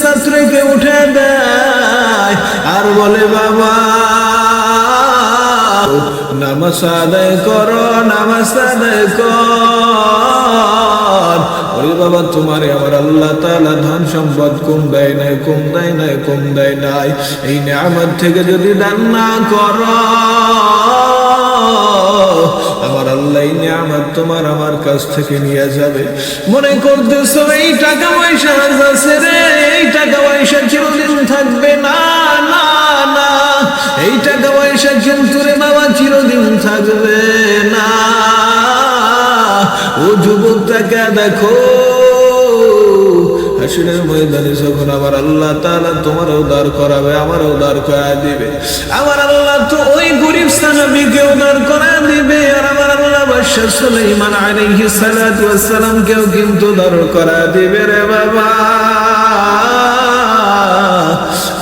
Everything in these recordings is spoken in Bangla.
ছাত্রকে উঠে দেয় আর বলে বাবা নামাজ আদায় করো, নামাজ আদায় কর। ওরে বাবা তোমারে আমার আল্লাহ তাআলা ধন সম্পদ কম দেয় নাই, কম দেয় নাই, কম দেয় নাই। এই নিয়ামত থেকে যদি দান না করো আমার আল্লাহ এই নিয়ামত তোমার আমার কাছ থেকে নিয়ে যাবে। মনে করতেছো এই টাকা পয়সা আছে রে, এই টাকা পয়সা চিরদিন থাকবে না, না না, এই টাকা পয়সা কিন্তু রে বাবা চিরদিন থাকবে না। ও যুবকটাকে দেখো হাসরের ময়দানে যখন আমার আল্লাহ তাআলা তোমারও দাঁড় করাবে, আমারও দাঁড় করায় দিবে। আমার আল্লাহ তো ওই গরিব সাহাবীকেও দাঁড় করায় দিবে, আর আমার আল্লাহ বাদশা সুলাইমান আলাইহিস সালাতু ওয়াস সালামকেও কিন্তু দাঁড় করায় দিবে রে বাবা।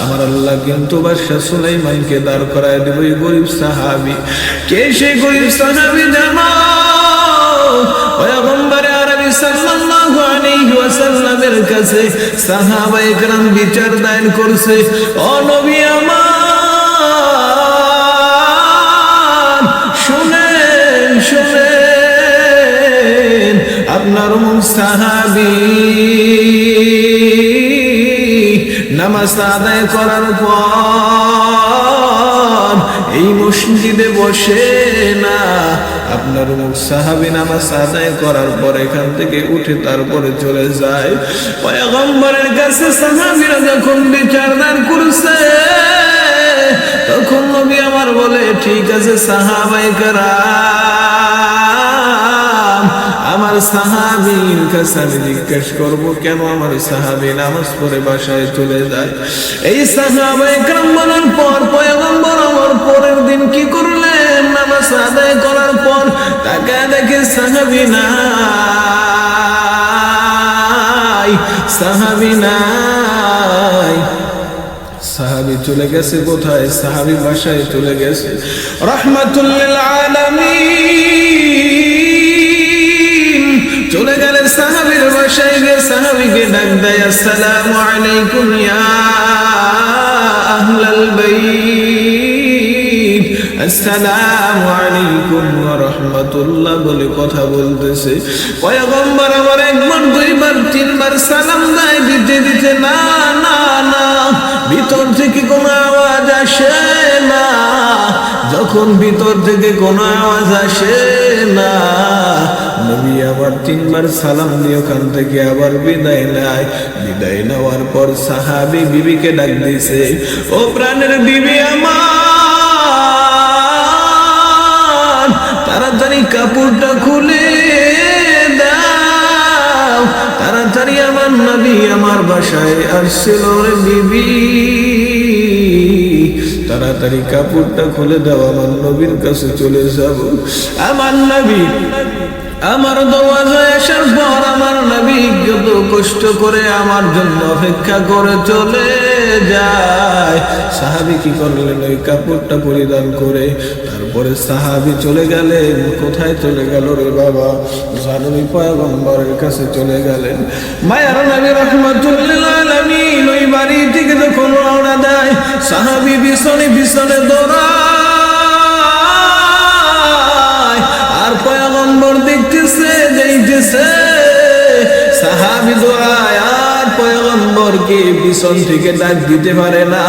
আমার আল্লাহ কিন্তু বাদশা সুলাইমানকে দাঁড় করায় দিবে ওই গরিব সাহাবী। কে সেই গরিব সাহাবী জানো? পয়গম্বর আরবি সাল্লাল্লাহু আলাইহি ওয়াসাল্লামের কাছে সাহাবায়ে কেরাম বিচার দায়ের করছে, ও নবী আমার শুনেন শুনেন, আপনার সাহাবী নামাজ আদায় করার পর এই মসজিদে বসে না, আপনার সাহাবী নামাজ আদায় করার পর এখান থেকে উঠে তারপরে চলে যায়। পয়গম্বরের কাছে সাহাবীরা যখন বিচারদার করছে তখন নবী আমার বলে ঠিক আছে সাহাবায়ে কেরাম, আমার সাহাবীর কাছে আমি জিজ্ঞেস করবো কেন আমার সাহাবী নামাজ পড়ে বাসায় চলে যায়। এই সাহাবায়ে কেরাম বলার পর পয়গম্বর আমার পরের দিন কি করলেন? নামাজ আদায় করার পর তাকে দেখে সাহাবী নাই, সাহাবী নাই। সাহাবী চলে গেছে কোথায়? সাহাবী বাসায় চলে গেছে। রাহমাতুল লিল আলামিন চলে গেলেন সাহাবীর বাসায় গিয়ে সাহাবীকে ডাক দেয়, আসসালামু আলাইকুম ইয়া আহলাল বাইত, আসসালামু আলাইকুম ওয়া রাহমাতুল্লাহ বলে কথা বলতেছে। পয়গম্বর আমার একবার দুইবার তিনবার সালাম দেয়, দিতে দিতে না না না, ভিতর থেকে কোনো আওয়াজ আসে না। যখন ভিতর থেকে কোনো আওয়াজ আসে না নবী আবার তিনবার সালাম দিয়ে ওখান থেকে আবার বিদায় নেয়। বিদায় নেওয়ার পর সাহাবী বিবিকে ডাক দিয়েছে, ও প্রাণের বিবি আমার, তাড়াতাড়ি কাপড়টা খুলে দাও, তাড়াতাড়ি আমার নবী আমার বাসায় আসছিল রে বিবি, তাড়াতাড়ি কাপড়টা খুলে দাও, আমার নবীর কাছে চলে যাব। আমার নবী আমার দরওয়াজায় আসার পর আমার নবী কত কষ্ট করে আমার জন্য অপেক্ষা করে চলে যায়। সাহাবী কি করলেন? ওই কাপড়টা পরিধান করে তারপরে সাহাবী চলে গেলেন। কোথায় চলে গেল রে বাবা? জানবী পয়গম্বরের কাছে চলে গেলেন। মায়ার নবী রাহমাতুল লিল আলামিন ওই বাড়ি থেকে যখন রওনা দেয় সাহাবী পিছনে পিছনে দৌড়ায়, আর পয়গম্বর দেখতেছে যাইতেছে, সাহাবী দৌড়ায় আর পয়গম্বরকে পিছন থেকে ডাক দিতে পারে না।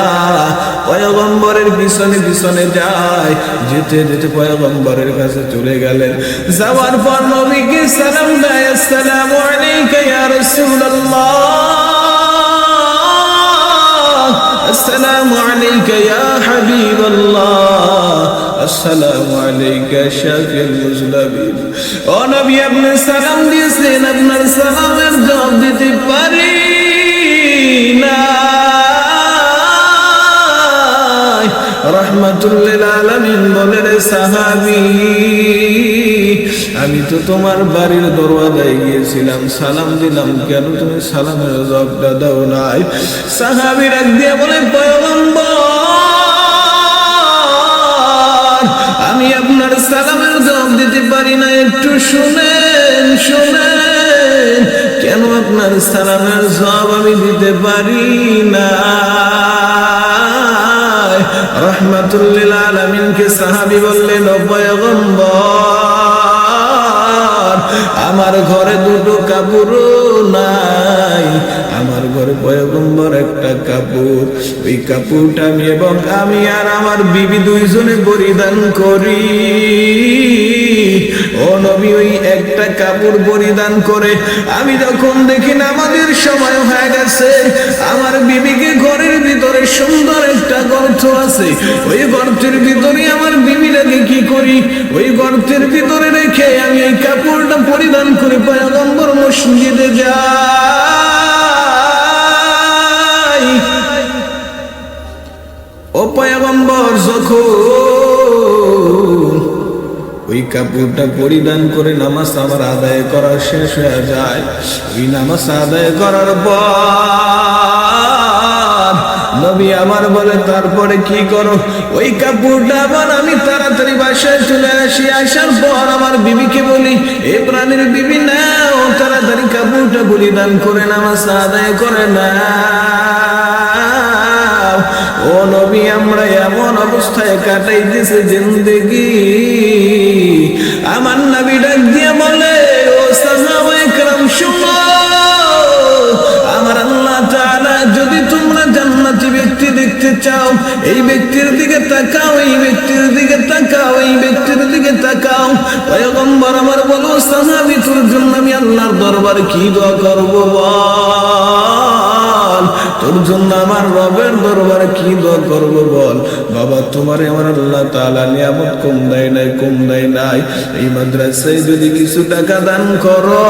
পয়গম্বরের পিছনে পিছনে যায়, যেতে যেতে পয়গম্বরের কাছে চলে গেলেন। যাওয়ার পর নবীকে সালাম দেয়, আসসালামু আলাইকা ইয়া রাসূলুল্লাহ, আসসালামু আলাইকা ইয়া হাবিবাল্লাহ, আসসালামু আলাইকা শাফিউল মুজলাবিন। ও নবী আপনি সালাম দিয়েছেন, আপনার সালামের জবাব দিতে পারি না। রাহমাতুল লিল আলামিন বলে, রে সাহাবী আমি তো তোমার বাড়ির দরওয়াজায় গিয়েছিলাম, সালাম দিলাম, কেন তুমি সালামের জবাবটা দাও নাই? সাহাবী রাগ দিয়ে বলে, পয়গম্বর আমি আপনার সালামের জবাব দিতে পারি না, একটু শুনেন শুনেন। কেন আপনার সালামের জবাব আমি দিতে পারি না? রাহমাতুল লিল আলামিনকে সাহাবী বললেন, ও পয়গম্বর, আমার ঘরে দুটো কাপড় নাই, আমার ঘরে পয়গম্বর একটা কাপড়, ওই কাপড়টা আমি এবং আমি আর আমার বিবি দুইজনে পরিধান করি। ও নবী, ওই একটা কাপড় পরিধান করে আমি যখন দেখি নামাজের সময় হয়ে গেছে, আমার বিবিকে ঘরের ভিতরে সুন্দর একটা গর্ত আছে, ওই গর্তের ভিতরে আমার বিবিটাকে কি করি, ওই গর্তের ভিতরে রেখে আমি এই কাপড়টা পরিধান করে পয়গম্বর মসজিদে যাই। ও পয়গম্বর যখন ওই কাপড়টা পরিধান করে নামাজ আমার আদায় করা শেষ হয়ে যায়, ওই নামাজ আদায় করার পর নবী আমার বলে, তারপরে কি করো? ওই কাপড়টা আবার আমি তাড়াতাড়ি বাসায় চলে আসি। আসার পর আমার বিবিকে বলি, এ প্রাণীর বিবি, নাও তাড়াতাড়ি কাপড়টা পরিধান করে নামাজ আদায় করে না। ও নবী, আমরা এমন অবস্থায় কাটাইতেছে জিন্দেগি। আমার নবী ডাক দিয়ে বলে, ও সাহাবায়ে কেরাম শুনো, আমার আল্লাহ তাআলা যদি তোমরা জান্নাতি ব্যক্তি দেখতে চাও, এই ব্যক্তির দিকে তাকাও, এই ব্যক্তির দিকে তাকাও, এই ব্যক্তির দিকে তাকাও। পয়গম্বর আমার বলো, সাহাবী, তোর জন্য আমি আল্লাহর দরবারে কি দোয়া করব বল? তোর জন্য আমার রবের দরবারে কি দোয়া করব বল? বাবা, তোমারে আমার আল্লাহ তাআলা নিয়ামত কম দেয় নাই, কম দেয় নাই। এই মাদ্রাসায় যদি কিছু টাকা দান করো,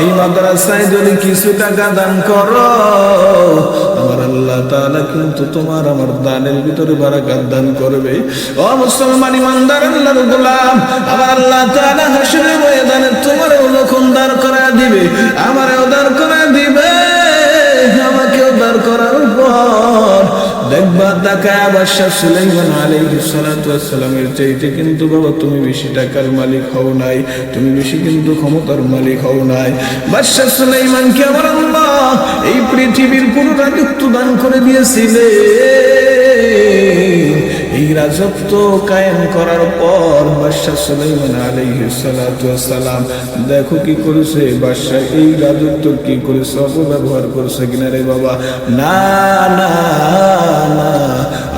এই মাদ্রাসায় যদি কিছু টাকা দান করো, আমার আল্লাহ তাআলা কিন্তু তোমার আমার দানের ভিতরে বারাকাত দান করবে। ও মুসলমান ইমানদার আল্লাহর গোলাম, আমার আল্লাহ তাআলা হাসরের ময়দানে তোমারও যখন দাঁড় করায় দিবে, আমারও দাঁড় করায় দিবে, আমাকেও দাঁড় করার পর দেখবা তাকায় বাদশাহ সুলাইমান আলাইহিস সালাতু ওয়াস সালামের চাইতে কিন্তু বাবা তুমি বেশি টাকার মালিক হও নাই, তুমি বেশি কিন্তু ক্ষমতার মালিক হও নাই। বাদশাহ সুলাইমানকে আমার আল্লাহ এই পৃথিবীর পুরো রাজত্ব দান করে দিয়েছিলেন। এই রাজত্ব কায়েম করার পর বাদশাহ সুলাইমান আলাইহিস সালাতু ওয়াস সালাম দেখো কি করেছে, বাদশাহ এই রাজত্ব কি করেছে, অপব্যবহার করেছে কিনা রে বাবা? না না না,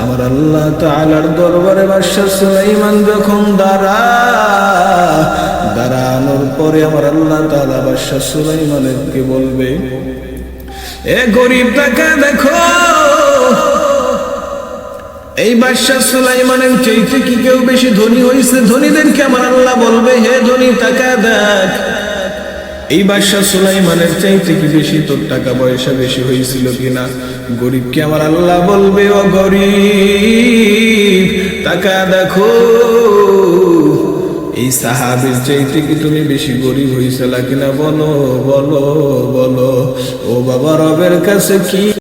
আমার আল্লাহ তাআলার দরবারে বাদশাহ সুলাইমান যখন দাঁড়ানোর পরে আমার আল্লাহ তাআলা বাদশাহ সুলাইমানকে বলবে, এ গরিব টাকা দেখো, এই বাদশাহ সুলাইমানের চাইতে কি কেউ বেশি ধনী হয়েছে? ধনীদেরকে আমার আল্লাহ বলবে, হে ধনী টাকা দেখ। এই বাদশাহ সুলাইমানের চাইতে কি বেশি তোর টাকা পয়সা বেশি হয়েছিল কিনা? গরিবকে আমার আল্লাহ বলবে, ও গরিব টাকা দেখো, এই সাহাবীর চাইতে কি তুমি বেশি গরিব হয়েছিল কিনা? বলো বলো বলো। ও বাবা, রবের কাছে কি